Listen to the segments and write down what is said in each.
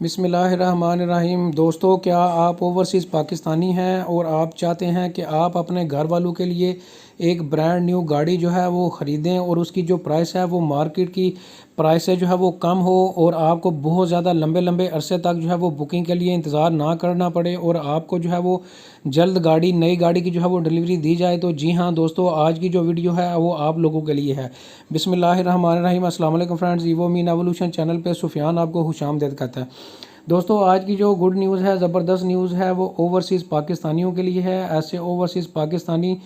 बिस्मिल्लाहिर्रहमानिर्रहीम। दोस्तों, क्या आप ओवरसीज़ पाकिस्तानी हैं और आप चाहते हैं कि आप अपने घर वालों के लिए एक ब्रांड न्यू गाड़ी जो है वो ख़रीदें और उसकी जो प्राइस है वो मार्केट की प्राइस से जो है वो कम हो और आपको बहुत ज़्यादा लंबे लंबे अरसे तक जो है वो बुकिंग के लिए इंतज़ार ना करना पड़े और आपको जो है वो जल्द नई गाड़ी की जो है वो डिलीवरी दी जाए? तो जी हाँ दोस्तों, आज की जो वीडियो है वो आप लोगों के लिए है। बिस्मिल्लाहिर्रहमानिर्रहीम। अस्सलाम वालेकुम friends, evo mean evolution channel पे सुफियान आपको खुशामदीद कहता है। दोस्तों, आज की जो गुड न्यूज़ है, ज़बरदस्त न्यूज़ है, वो ओवरसीज़ पाकिस्तानियों के लिए है। ऐसे ओवरसीज़ पाकिस्तानी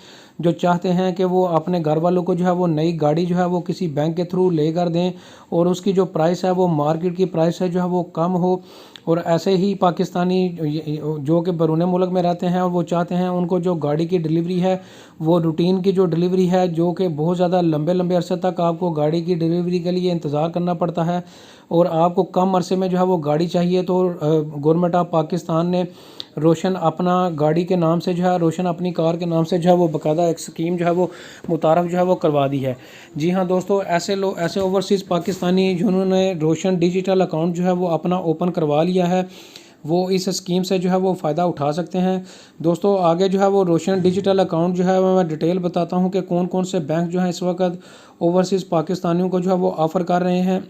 जो चाहते हैं कि वो अपने घर वालों को जो है वो नई गाड़ी जो है वो किसी बैंक के थ्रू लेकर दें और उसकी जो प्राइस है वो मार्केट की प्राइस है जो है वो कम हो। और ऐसे ही पाकिस्तानी जो कि बैरून मुल्क में रहते हैं और वो चाहते हैं उनको जो गाड़ी की डिलीवरी है वो रूटीन की जो डिलीवरी है, जो कि बहुत ज़्यादा लंबे लंबे अरसे तक आपको गाड़ी की डिलीवरी के लिए इंतज़ार करना पड़ता है और आपको कम अरसे में जो है वो गाड़ी चाहिए। तो गवर्नमेंट ऑफ पाकिस्तान ने रोशन अपना गाड़ी के नाम से जो है, रोशन अपनी कार के नाम से जो है वो बाकायदा एक स्कीम जो है वो मुतारफ़ जो है वो करवा दी है। जी हाँ दोस्तों, ऐसे ओवरसीज़ पाकिस्तानी जिन्होंने रोशन डिजिटल अकाउंट जो है वो अपना ओपन करवा लिया है, वो इस स्कीम से जो है वो फ़ायदा उठा सकते हैं। दोस्तों, आगे जो है वो रोशन डिजिटल अकाउंट जो है मैं डिटेल बताता हूँ कि कौन कौन से बैंक जो हैं इस वक्त ओवरसीज़ पाकिस्तानियों को जो है वो ऑफ़र कर रहे हैं।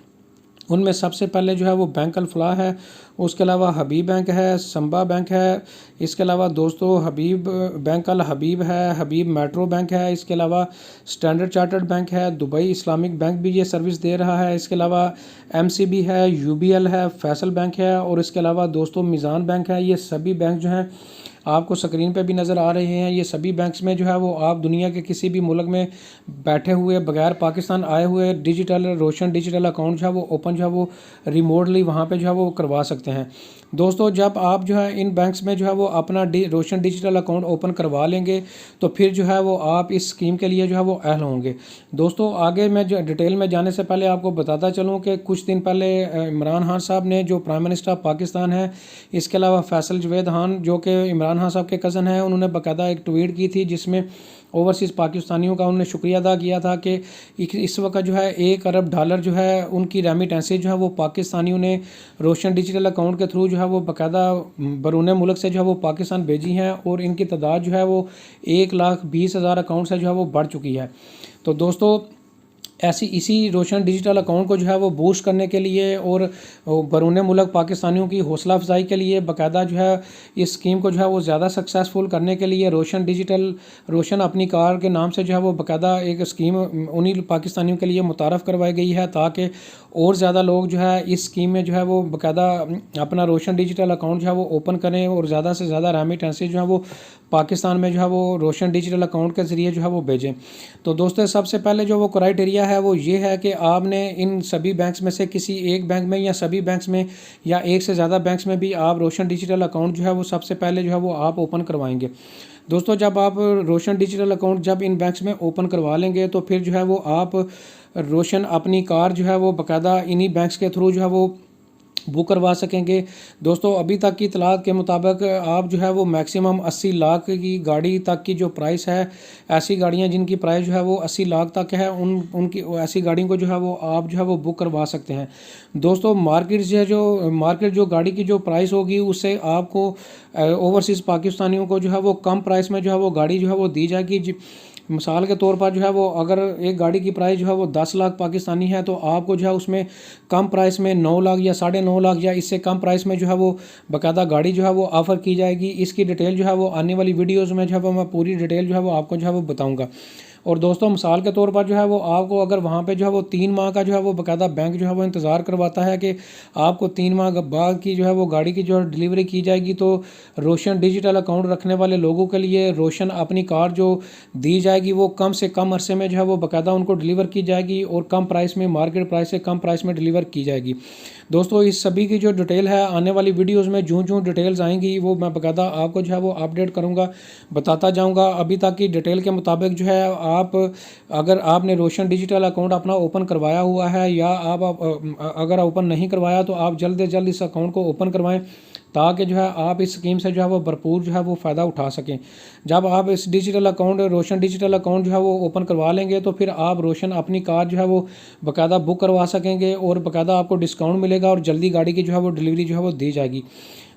उनमें सबसे पहले जो है वो बैंक अल्फलाह है, उसके अलावा हबीब बैंक है, संबा बैंक है, इसके अलावा दोस्तों हबीब बैंक अल हबीब है, हबीब मेट्रो बैंक है, इसके अलावा स्टैंडर्ड चार्टर्ड बैंक है, दुबई इस्लामिक बैंक भी ये सर्विस दे रहा है, इसके अलावा एमसीबी है, यूबीएल है, फैसल बैंक है और इसके अलावा दोस्तों मीज़ान बैंक है। ये सभी बैंक जो हैं आपको स्क्रीन पे भी नज़र आ रहे हैं। ये सभी बैंक्स में जो है वो आप दुनिया के किसी भी मुल्क में बैठे हुए बगैर पाकिस्तान आए हुए रोशन डिजिटल अकाउंट जो है वो ओपन जो है वो रिमोटली वहाँ पे जो है वो करवा सकते हैं। दोस्तों, जब आप जो है इन बैंक्स में जो है वो अपना रोशन डिजिटल अकाउंट ओपन करवा लेंगे तो फिर जो है वो आप इस स्कीम के लिए जो है वो अहल होंगे। दोस्तों, आगे मैं जो डिटेल में जाने से पहले आपको बताता चलूँ कि कुछ दिन पहले इमरान खान साहब ने, जो प्राइम मिनिस्टर ऑफ पाकिस्तान है, इसके अलावा फैसल जवेद खान जो कि इमरान खान साहब के कज़न हैं, उन्होंने बाकायदा एक ट्वीट की थी जिसमें ओवरसीज़ पाकिस्तानियों का उन्होंने शुक्रिया अदा किया था कि इस वक्त जो है $1 अरब जो है उनकी रेमिटेंसेज जो है वो पाकिस्तानियों ने रोशन डिजिटल अकाउंट के थ्रू जो है वो बाकायदा बैरून मुल्क से जो है वो पाकिस्तान भेजी हैं और इनकी तादाद जो है वो 1,20,000 अकाउंट से जो है वो बढ़ चुकी है। तो दोस्तों, इसी रोशन डिजिटल अकाउंट को जो है वो बूस्ट करने के लिए और बैरून मुल्क पाकिस्तानियों की हौसला अफजाई के लिए बाकायदा जो है इस स्कीम को जो है वो ज़्यादा सक्सेसफुल करने के लिए रोशन अपनी कार के नाम से जो है वो बाकायदा एक स्कीम उन्हीं पाकिस्तानियों के लिए मुतारफ़ करवाई गई है ताकि और ज़्यादा लोग जो है इस स्कीम में जो है वो बाकायदा अपना रोशन डिजिटल अकाउंट जो है वो ओपन करें और ज़्यादा से ज़्यादा रेमिटेंसेज जो है वो पाकिस्तान में जो है वो रोशन डिजिटल अकाउंट के ज़रिए जो है वो भेजें। तो दोस्तों, सबसे पहले जो वो क्राइटेरिया है वो ये है कि आपने इन सभी बैंक्स में से किसी एक बैंक में या सभी बैंक्स में या एक से ज़्यादा बैंक्स में भी आप रोशन डिजिटल अकाउंट जो है वो सबसे पहले जो है वो आप ओपन करवाएंगे। दोस्तों, जब आप रोशन डिजिटल अकाउंट जब इन बैंक्स में ओपन करवा लेंगे तो फिर जो है वो आप रोशन अपनी कार जो है वो बाकायदा इन्हीं बैंक्स के थ्रू जो है वो बुक करवा सकेंगे। दोस्तों, अभी तक की इतलात के मुताबिक आप जो है वो मैक्सिमम 80 लाख की गाड़ी तक की जो प्राइस है, ऐसी गाड़ियां जिनकी प्राइस जो है वो 80 लाख तक है, उनकी ऐसी गाड़ियों को जो है वो आप जो है वो बुक करवा सकते हैं। दोस्तों, मार्केट जो गाड़ी की जो प्राइस होगी उससे आपको ओवरसीज़ पाकिस्तानियों को जो है वो कम प्राइस में जो है वो गाड़ी जो है वो दी जाएगी। मिसाल के तौर पर जो है वो अगर एक गाड़ी की प्राइस जो है वो 10 लाख पाकिस्तानी है तो आपको जो है उसमें कम प्राइस में 9 लाख या 9.5 लाख या इससे कम प्राइस में जो है वो बाकायदा गाड़ी जो है वो ऑफ़र की जाएगी। इसकी डिटेल जो है वो आने वाली वीडियोज़ में जो है वो मैं पूरी डिटेल जो है वो आपको जो है वो बताऊँगा। और दोस्तों, मिसाल के तौर पर जो है वो आपको अगर वहाँ पे जो है वो 3 माह का जो है वो बाकायदा बैंक जो है वो इंतज़ार करवाता है कि आपको 3 माह बाद की जो है वो गाड़ी की जो डिलीवरी की जाएगी, तो रोशन डिजिटल अकाउंट रखने वाले लोगों के लिए रोशन अपनी कार जो दी जाएगी वो कम से कम अरसे में जो है वो बाकायदा उनको डिलीवर की जाएगी और कम प्राइस में, मार्केट प्राइस से कम प्राइस में डिलीवर की जाएगी। दोस्तों, इस सभी की जो डिटेल है आने वाली वीडियोज़ में जो डिटेल्स आएंगी वो मैं बाकायदा आपको जो है वो अपडेट करूँगा, बताता जाऊँगा। अभी तक की डिटेल के मुताबिक जो है अगर आपने रोशन डिजिटल अकाउंट अपना ओपन करवाया हुआ है या आप अगर ओपन नहीं करवाया तो आप जल्द से जल्द इस अकाउंट को ओपन करवाएं ताकि जो है आप इस स्कीम से जो है वो भरपूर जो है वो फ़ायदा उठा सकें। जब आप इस डिजिटल अकाउंट रोशन डिजिटल अकाउंट जो है वो ओपन करवा लेंगे तो फिर आप रोशन अपनी कार जो है वो बाकायदा बुक करवा सकेंगे और बाकायदा आपको डिस्काउंट मिलेगा और जल्दी गाड़ी की जो है वो डिलीवरी जो है वो दी जाएगी।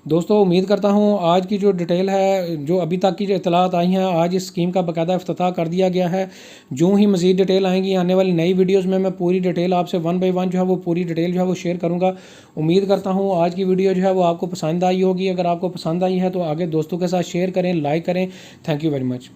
दोस्तों उम्मीद करता हूँ आज की जो डिटेल है, जो अभी तक की जो इतलात आई हैं, आज इस स्कीम का बाकायदा इफ्तिताह कर दिया गया है। जो ही मज़ीद डिटेल आएंगी आने वाली नई वीडियोस में मैं पूरी डिटेल आपसे वन बाई वन जो है वो पूरी डिटेल जो है वो शेयर करूँगा। उम्मीद करता हूँ आज की वीडियो जो है वो आपको पसंद आई होगी। अगर आपको पसंद आई है तो आगे दोस्तों के साथ शेयर करें, लाइक करें। Thank you very much.